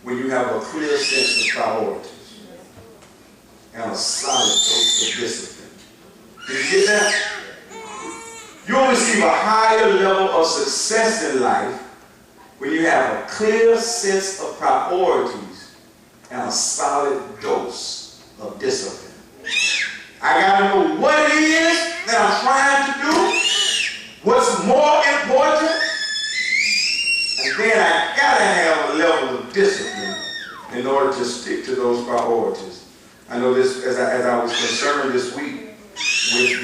when you have a clear sense of priorities and a solid dose of discipline. Did you get that? You'll receive a higher level of success in life when you have a clear sense of priorities and a solid dose of discipline. I got to know what it is that I'm trying to do, what's more important, and then I got to have a level of discipline in order to stick to those priorities. I know this, as I was concerned this week with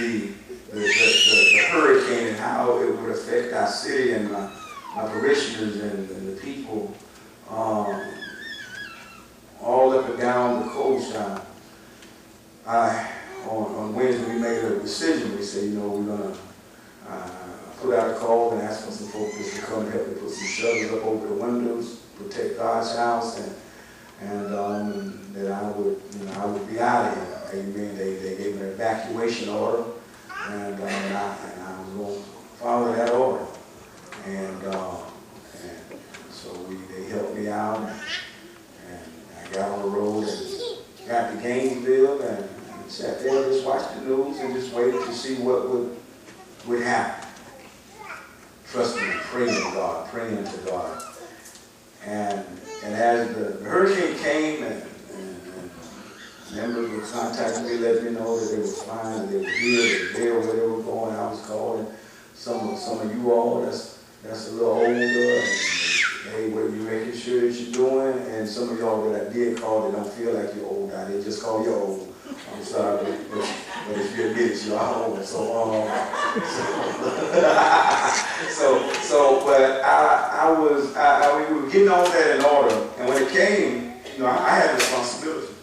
the hurricane and how it would affect our city and my parishioners and the people all up and down the coast. On Wednesday we made a decision. We said, we're going to put out a call and ask for some folks to come and help me put some shutters up over the windows, protect God's house, and that I would be out of here. Amen. They gave me an evacuation order, and I was going to follow that order. And so they helped me out, and I got on the road and got to Gainesville and sat there and just watched the news and just waited to see what would happen. Trusting and praying to God, praying to God. And as the hurricane came and members would contact me, let me know that they were fine, and they were here, they were there, where they were going. I was calling some of you all that's a little older, and hey, what are you making sure that you're doing? And some of y'all that I did call, they don't feel like you're old. I didn't just call you old. I'm sorry, but if you admit it, you are old. But we were getting all that in order, and when it came, I had responsibility.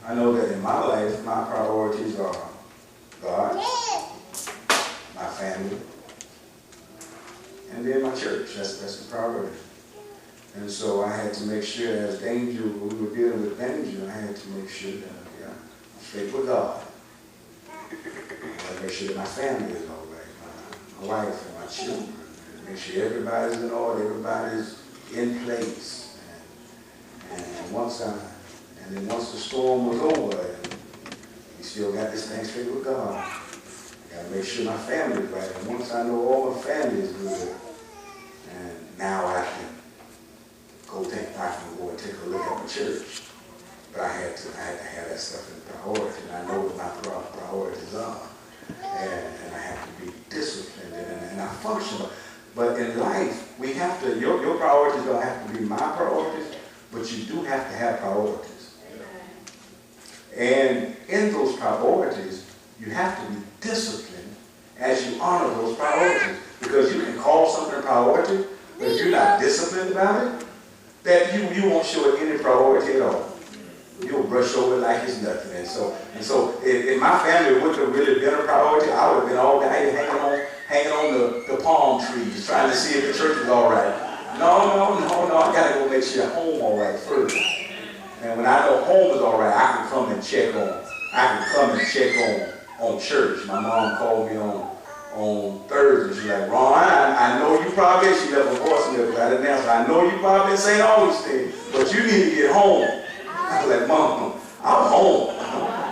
I know that in my life, my priorities are God, my family, and then my church. That's the priority. And so I had to make sure, as we were dealing with danger, I had to make sure that I'm straight with God. I had to make sure that my family is all right, my wife and my children. Make sure everybody's in order, everybody's in place. And then once the storm was over, and we still got this thing straight with God. I got to make sure my family's right. And once I know all my family is good, and now I can go and take a look at my church. But I had to have that stuff in priority, and I know what my priorities are. And I have to be disciplined, and I function. But in life, we have to, your priorities don't have to be my priorities, but you do have to have priorities. And in those priorities, you have to be disciplined as you honor those priorities. Because you can call something a priority, but if you're not disciplined about it, that you won't show it any priority at all. You'll brush over it like it's nothing. And so if my family wouldn't have really been a priority, I would have been all down here hanging on the palm trees, trying to see if the church was all right. No, I got to go make sure home all right first. And when I know home is all right, I can come and check on church. My mom called me on Thursday. She's like, Ron, I know you probably, she left a voicemail, but I didn't answer. I know you probably saying all these things, but you need to get home. I was like, Mom, I'm home.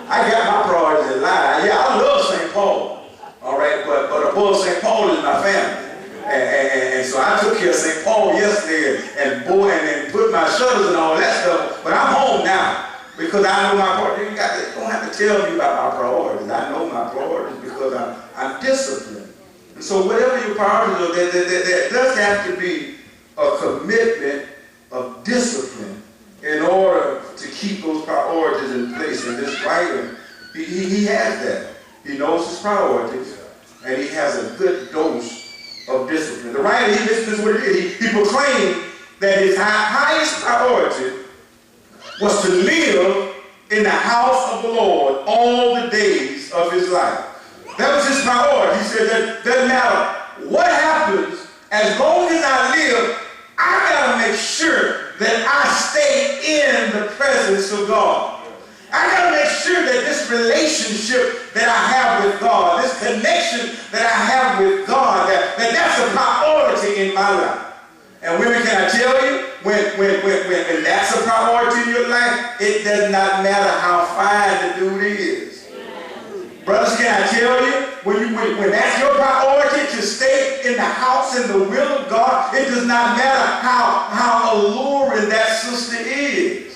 I got my priorities in line. Yeah, I love St. Paul. All right, but above St. Paul is my family. And so I took care of St. Paul yesterday and put my shutters and all that stuff. But I'm home now because I know my priorities. You don't have to tell me about my priorities. I know my priorities because I'm disciplined. And so whatever your priorities are, there does have to be a commitment of discipline in order to keep those priorities in place. And this writer, he has that. He knows his priorities, and he has a good dose of discipline. The writer, this is what he proclaimed that his highest priority was to live in the house of the Lord all the days of his life. That was his priority. He said that doesn't matter what happens, as long as I live, I got to make sure that I stay in the presence of God. I got to make sure that this relationship that I have with God, this connection that I have with God, that's a priority in my life. And women, can I tell you when that's a priority in your life, it does not matter how fine the dude is. Brothers, can I tell you, when that's your priority to stay in the house in the will of God, it does not matter how alluring that sister is.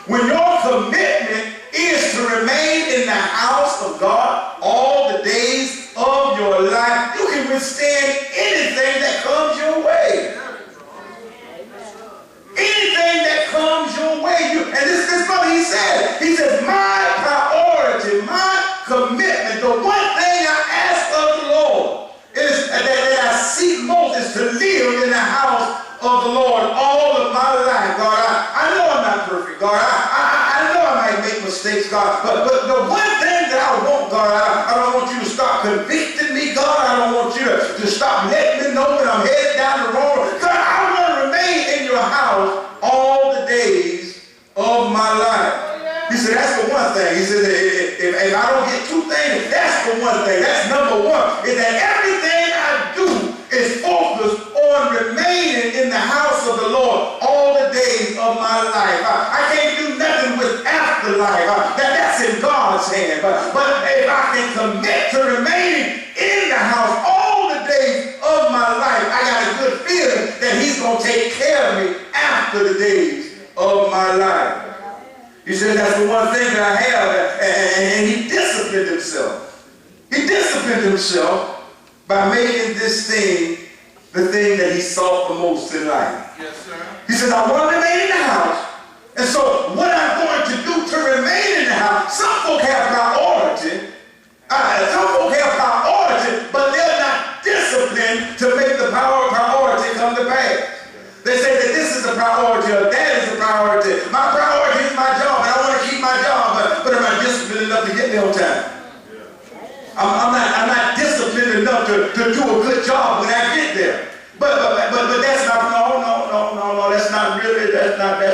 When your commitment is to remain in the house of God all the days of your life, you can withstand anything that comes your way. Anything that comes your way. And this brother, he said, my priority, my commitment, the one thing I ask of the Lord is that I seek most is to live in the house of the Lord all of my life. God, I know I'm not perfect, God. I know I might make mistakes, God. But the one thing that I want, God, I don't want you to stop convicting me, God. I don't want you to stop letting me know when I'm headed down the road. God, I want to remain in your house all the days of my life. He said, that's the one thing. He said, if I don't get two things, that's the one thing. That's number one, is that everything I do is focused on remaining in the house of the Lord all the days of my life. I can't do nothing with afterlife. That's in God's hand. But if I can commit to remaining in the house all the days of my life, I got a good feeling that he's going to take care of me after the days of my life. He said, that's the one thing that I have, and he disciplined himself. He disciplined himself by making this thing the thing that he sought the most in life. Yes, sir. He says, I want to remain in the house, and so what I'm going to do to remain in the house, some folk have priority. Some folk have priority, but they're not disciplined to make the priority come to pass. They say that this is a priority or that is a priority. My priority is my job, and I want to keep my job, but am I disciplined enough to get there on time? I'm not disciplined enough to do a good job when I get there. But that's not no. That's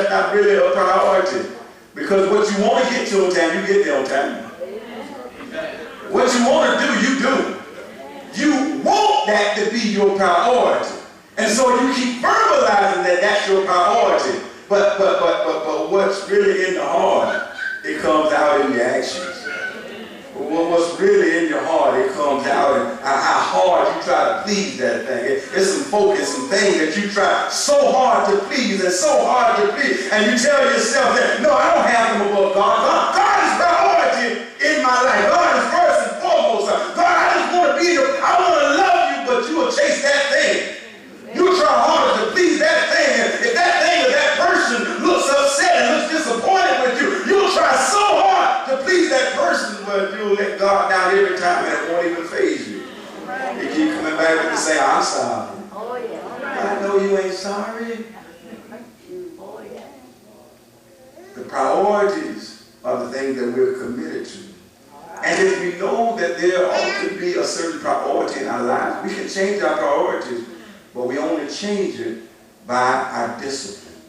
not really a priority. Because what you want to get to on time, you get there on time. What you want to do, you do. You want that to be your priority. And so you keep verbalizing that that's your priority. But what's really in the heart, it comes out in your actions. What's really in your heart, it comes out in how hard you try to please that thing. It's some focus, some things that you try so hard to please and so hard to please. And you tell yourself that, no, I don't have them above God. God is priority in my life. God is first and foremost. God, I just want to be here. I want to love you, but you will chase that thing. You try harder to please that thing. And if that thing or that person looks upset and looks disappointed with you, you'll try so hard to please that person, but you'll let God down every time and it won't even faze you. You keep coming back with the say, I'm sorry. Oh, yeah. I know you ain't sorry. Oh, yeah. The priorities are the things that we're committed to. And if we know that there ought to be a certain priority in our lives, we can change our priorities. But we only change it by our discipline.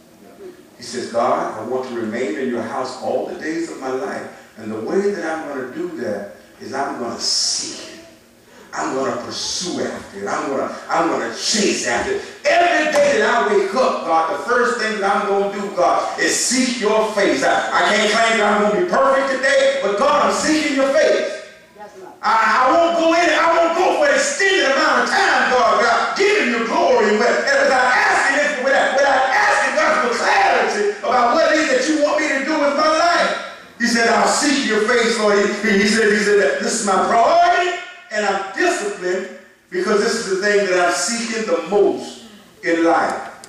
He says, God, I want to remain in your house all the days of my life. And the way that I'm going to do that is I'm going to seek it. I'm going to pursue after it. I'm going to chase after it. Every day that I wake up, God, the first thing that I'm going to do, God, is seek your face. I can't claim that I'm going to be perfect today, but God, I'm seeking your face. I won't go in, I won't go for an extended amount of time, God, without giving you glory, without asking God for clarity about what it is that you want me to do with my life. He said, I'll seek your face, Lord. He said that this is my priority, and I'm disciplined because this is the thing that I'm seeking the most in life.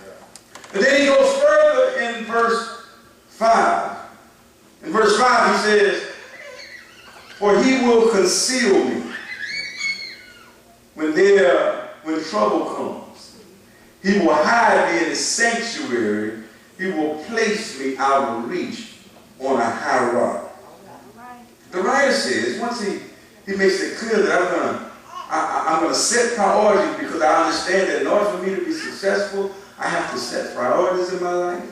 And then he goes further in verse 5. In verse 5 he says, for he will conceal me when trouble comes. He will hide me in his sanctuary. He will place me out of reach on a high rock. The writer says, once he makes it clear that I'm going to set priorities, because I understand that in order for me to be successful, I have to set priorities in my life.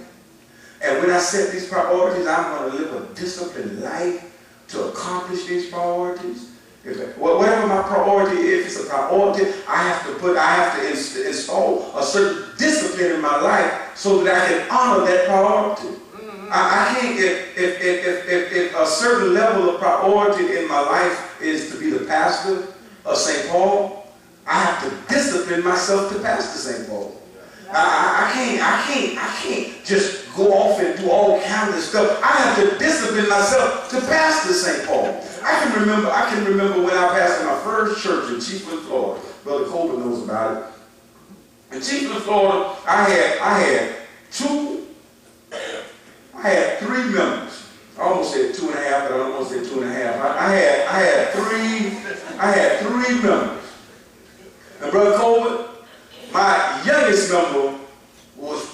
And when I set these priorities, I'm going to live a disciplined life to accomplish these priorities. Whatever my priority is, if it's a priority, I have to install a certain discipline in my life so that I can honor that priority. I can't, if a certain level of priority in my life is to be the pastor of St. Paul, I have to discipline myself to pastor St. Paul. I can't just go off and do all kinds of stuff. I have to discipline myself to pastor St. Paul. I can remember when I pastored my first church in Chiefland, Florida. Brother Colbert knows about it. In Chiefland, Florida, I had 3 members. I almost said 2.5, but I almost said 2.5. I had 3 members. And Brother Colbert, my youngest member was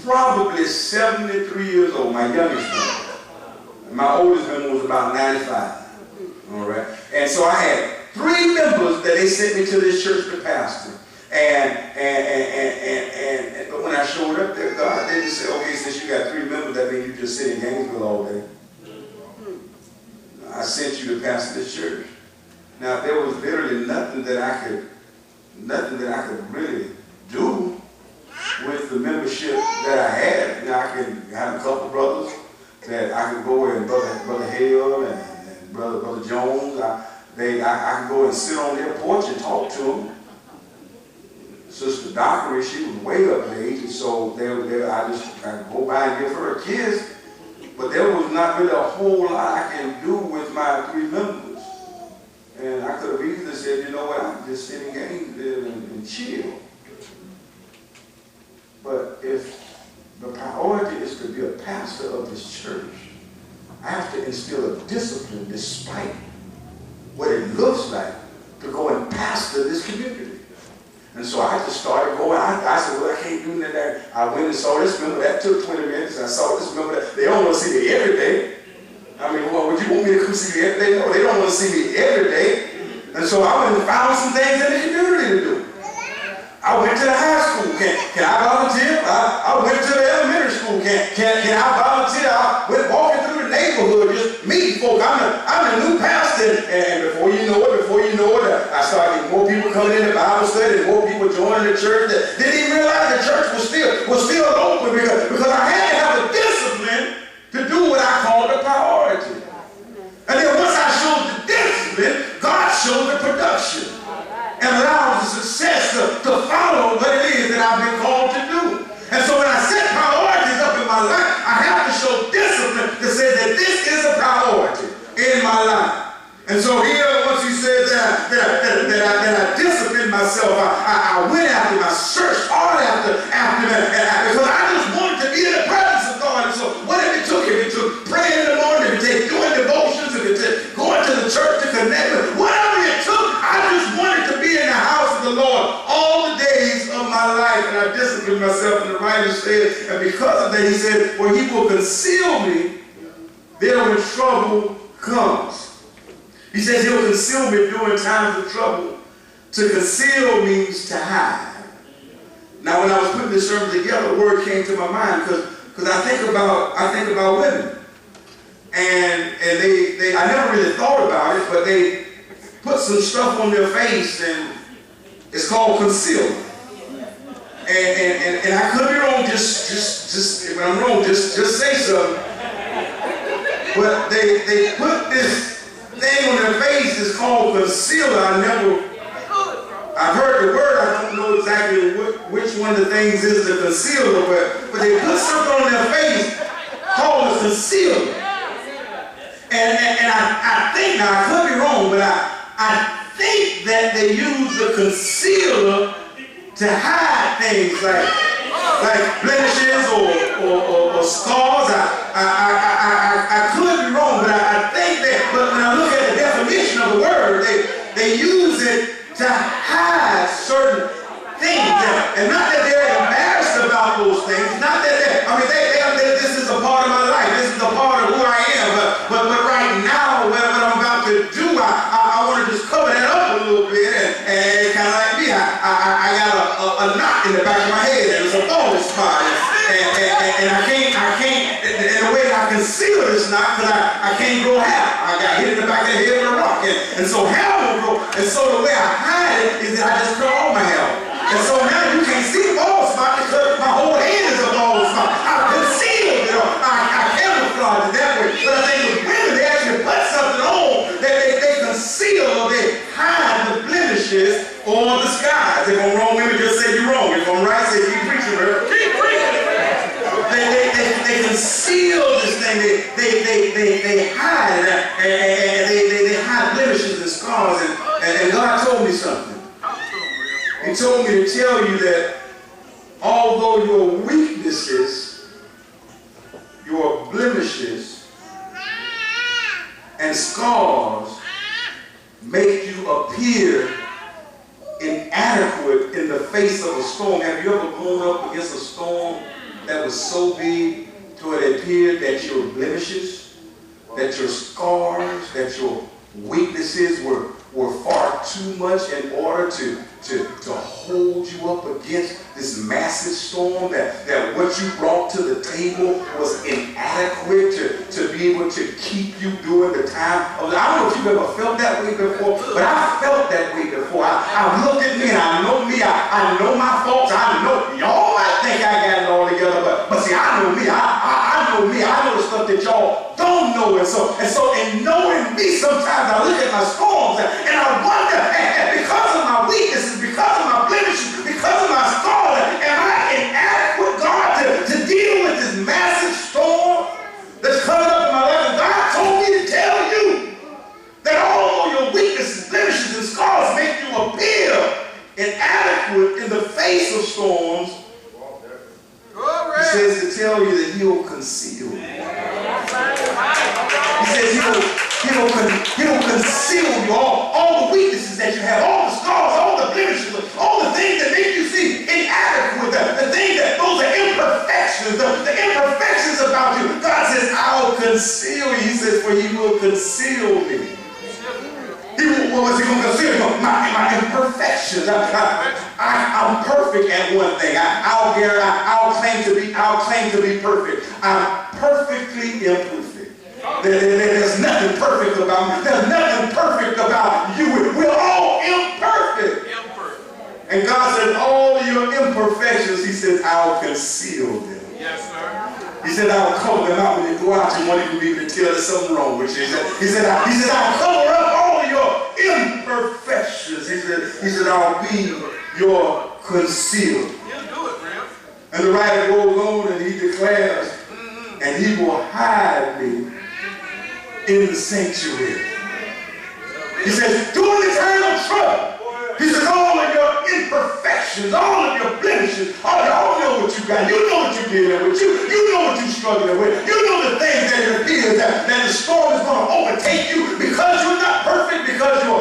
probably 73 years old, my youngest member. My oldest member was about 95. All right. And so I had 3 members that they sent me to this church to pastor. But when I showed up there, God didn't say, okay, since you got 3 members, that means you just sit in Gainesville all day. I sent you to pastor this church. Now, there was literally nothing that I could really do with the membership that I had. Now, I can have a couple brothers that I could go and Brother Hale and Brother Jones. I could go and sit on their porch and talk to them. Sister Dockery, she was way up in age, and so I could go by and give her a kiss. But there was not really a whole lot I can do with my 3 members. And I could have easily said, you know what, I can just sit in Gainesville and chill. But if the priority is to be a pastor of this church, I have to instill a discipline despite what it looks like to go and pastor this community. And so I just started going. I said, well, I can't do that. I went and saw this member. That took 20 minutes. I saw this member. They don't want to see me every day. I mean, well, would you want me to come see me every day? No, they don't want to see me every day. And so I went and found some things in the community to do. I went to the high school. Can I volunteer? I went to the elementary school. Can I volunteer? I went walking through the neighborhood, just meeting folk. I'm the new pastor, and before you know it, I started getting more people coming in the Bible study, and more people joining the church that didn't even realize the church was still open because I had to have a discipline to do what I called a priority. And then once I showed the discipline, God showed the production and allowed the success to follow what it is that I've been called to do. And so when I set priorities up in my life, I have to show discipline to say that this is a priority in my life. And so here, once he says that I disciplined myself, I went after him, I searched hard after him, because I just wanted to be in the presence of God. And so whatever it took, if it took praying in the morning, if it took doing devotions, if it took going to the church to connect with, whatever it took, I just wanted to be in the house of the Lord all the days of my life. And I disciplined myself, and the writer said, and because of that, he said, well, he will conceal me there when trouble comes. He says he'll conceal me during times of trouble. To conceal means to hide. Now, when I was putting this sermon together, the word came to my mind because I think about women, and I never really thought about it, but they put some stuff on their face, and it's called concealer. And I could be wrong. Just if I'm wrong, just say something. But they put this thing on their face is called concealer. I've heard the word, I don't know exactly which one of the things is the concealer, but they put something on their face called a concealer. And I think, now I could be wrong, but I think that they use the concealer to hide things like blemishes or scars. I could be wrong, but I think that, but when I look at the definition of the word, they use it to hide certain things. And not that they're embarrassed about those things, not that this is a part of my life, this is a part of who I am, but right now, what I'm about to do, I want to just cover that up a little bit, and kind of like me, I got a knot in the back of my head, and it's a bald spot, and I can't, in a way I conceal this knot, because I can't grow hair. I got hit in the back of the head with a rock, and so hair won't grow, and so the way I hide it is that I just cut all my hair. And so now you can't see the bald spot because my whole head is a bald conceal this thing. They hide, and they hide blemishes and scars. And God told me something. He told me to tell you that although your weaknesses, your blemishes, and scars make you appear inadequate in the face of a storm. Have you ever gone up against a storm that was so big to it appeared that your blemishes, that your scars, that your weaknesses were far too much in order to hold you up against this massive storm, that what you brought to the table was inadequate to be able to keep you during the time of, I don't know if you've ever felt that way before, but I felt that way before. I look at me and I know my faults. I know, y'all might think I got it all together, but see, I know me. I know the stuff that y'all don't know. And so in knowing me, sometimes I look at my storms and I wonder, and because of my weaknesses, because of my blemishes, because of my scars, am I inadequate, God, to deal with this massive storm that's coming up in my life? And God told me to tell you that although your weaknesses, blemishes, and scars make you appear inadequate in the face of storms, He says to tell you that He'll conceal you. He says He'll conceal you, all the weaknesses that you have, all the scars, all the blemishes, all the things that make you seem inadequate, the things that, those are imperfections, the imperfections about you. God says, I'll conceal you. He says, for He will conceal me. What was He going to conceal? My imperfections. I'm perfect at one thing. I'll claim to be perfect. I'm perfectly imperfect. There's nothing perfect about me. There's nothing perfect about you. We're all imperfect. And God said, all your imperfections, He says, I'll conceal them. Yes, sir. He said, I'll cover them out when you go out. You won't even be able to tell there's something wrong with you. He said, I'll cover up all your imperfections. He said, I'll be your concealed. He'll do it, man. And the writer goes on and he declares, and He will hide me in the sanctuary. He says, during the time of trouble, He says, all of your imperfections, all of your blemishes, y'all know what you got. You know what you're dealing with. You know what you're struggling with. You know the things that it appears that the storm is going to overtake you because you're not perfect, because you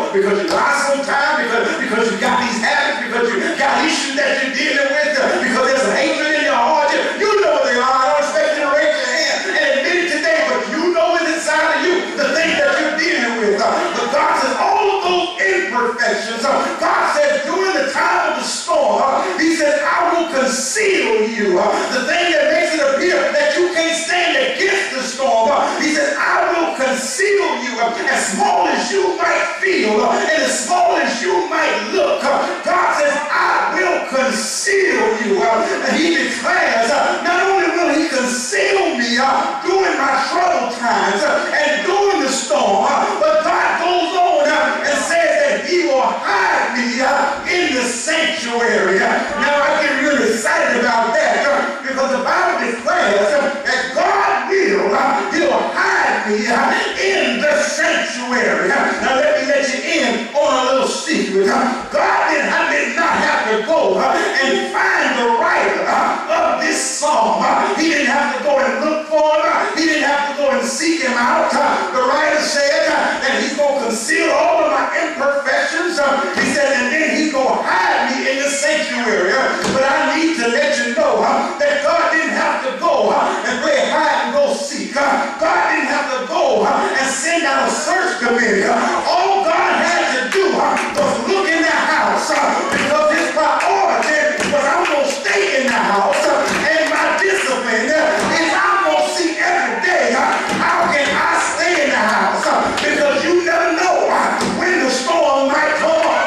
lie sometimes, because you got these habits, because you got issues that you're dealing with, because there's some hatred in your heart. You know what they are. I don't expect you to raise your hand and admit it today, but you know what's inside of you, the things that you're dealing with. But God says, all of those imperfections, God says, during the time of the storm, He says, I will conceal you. The thing that makes it appear that you can't stand against the storm, He says, I will conceal you. As small as you might feel, and as small as you might look, God says, I will conceal you. And He declares, not only will He conceal me during my troubled times and during the storm, but God goes on and says that He will hide me in the sanctuary. Now I get really excited about that because the Bible declares that God He'll hide me in the sanctuary. Now let me let you in on a little secret. God did not have to go and find the writer of this psalm. He didn't have to go and look for him. He didn't have to go and seek him out. The writer said that He's going to conceal all of my imperfections. He said, and then He's going to hide me in the sanctuary. But I need to let you know that God didn't have to go and play hide and go seek. God didn't have to go and send out a search committee. All God had to do was look in the house because His priority was, I'm going to stay in the house, and my discipline is I'm going to see every day how can I stay in the house, because you never know when the storm might come up.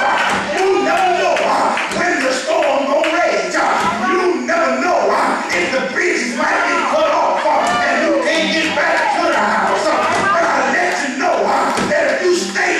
You never know when the storm gonna rage. You never know if the bridges might be cut off and you can't get back to the house. But I let you know that if you stay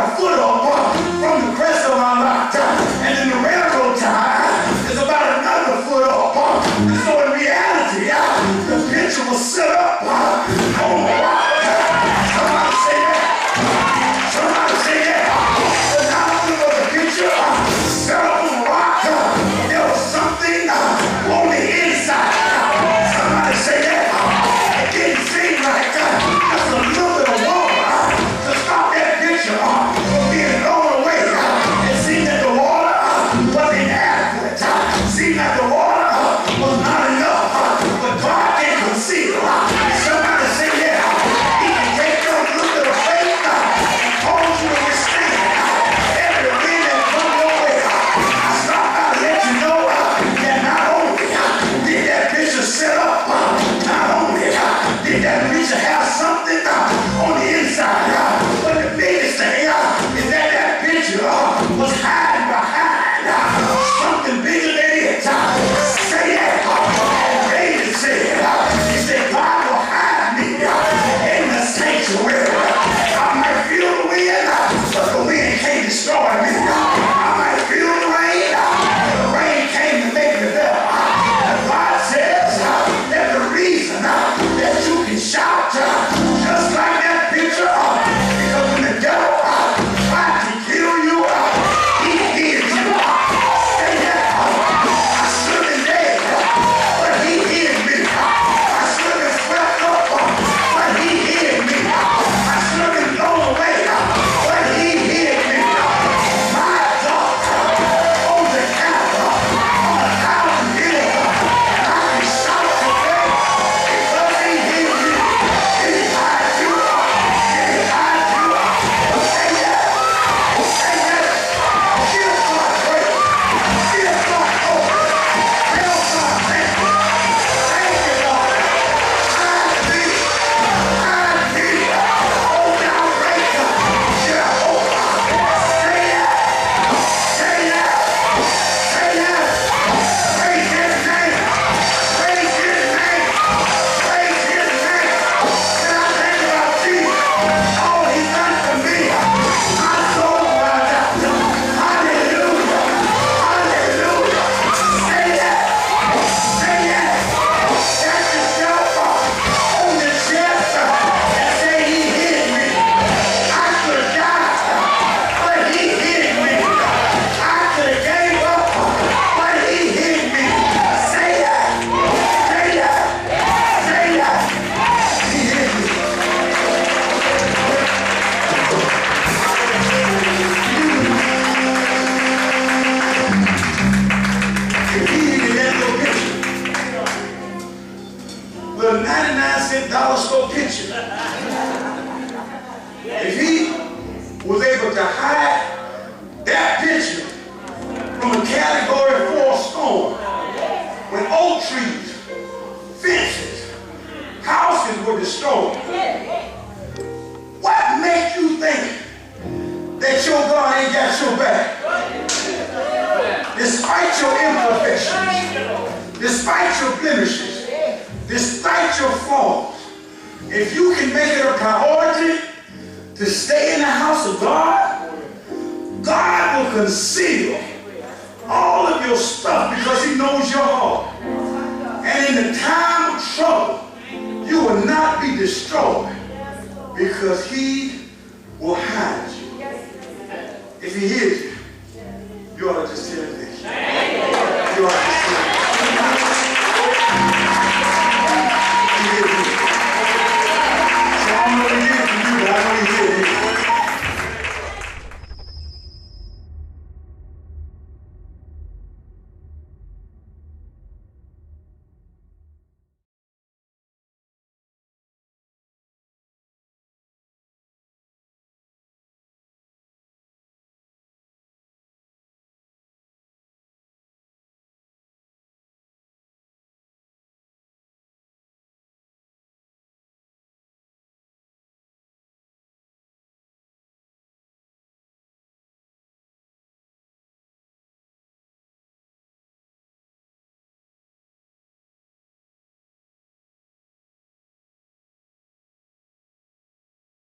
about a foot up from the crest of my rock. And then the railroad tie is about another foot up. And so in reality, the picture was set up on the rock. Somebody say that. Somebody say that. But not only was the picture set up on the rock, there was something on the inside. Somebody say that. It didn't seem like just a little bit of water to stop that picture from being blown away. It seemed that the water was inadequate. It seemed that the water was not enough. But God can conceal. Somebody say yeah. He can take your little bit of faith and cause you to withstand every wind that comes your way. I stop by to let you know that not only did that picture set up, not only did that picture have something on the inside, but the biggest thing is that that picture was hiding behind something bigger than it. Say that. David said, he said, God will hide me in the sanctuary. I might feel the wind, but the wind can't destroy me. I might feel the rain, but the rain came to make me better. And God says that the reason that you can shout just like that picture, because when the devil tried to kill you, he hid you. Say that. I should have been dead, but he hid me. I should have been swept up, but he hid me. I should have been blown away, but he hid me. My God owns the cattle on 1,000 hills, and I can shout today because he hid me. He hid you. He hid you. Say that. Say that. Give God praise. Give God glory. Tell God thank you. Thank you, Lord. Hide me. Hide me. Oh, thou great Jehovah. Say that. Say that. Say that. Praise his name. Praise his name. Praise his name. When I think about Jesus, all he's done for me, my soul cries out, hallelujah. Hallelujah. Say that. Say that. That's yourself on the chest and say he hid me. I could have died, but he hid me. I could have gave up, but he hid me. Say that. Say that. Say that. He hid me. If he hid that little picture, little 99-cent dollar store picture, if he was able to hide that picture from a category 4 storm, when oak trees, fences, houses were destroyed, what makes you think that your God ain't got your back? Despite your imperfections, despite your blemishes, despite your flaws, if you can make it a priority to stay in the house of God, God will conceal all of your stuff because he knows your heart. And in the time of trouble, you will not be destroyed because he will hide you. If he hears you.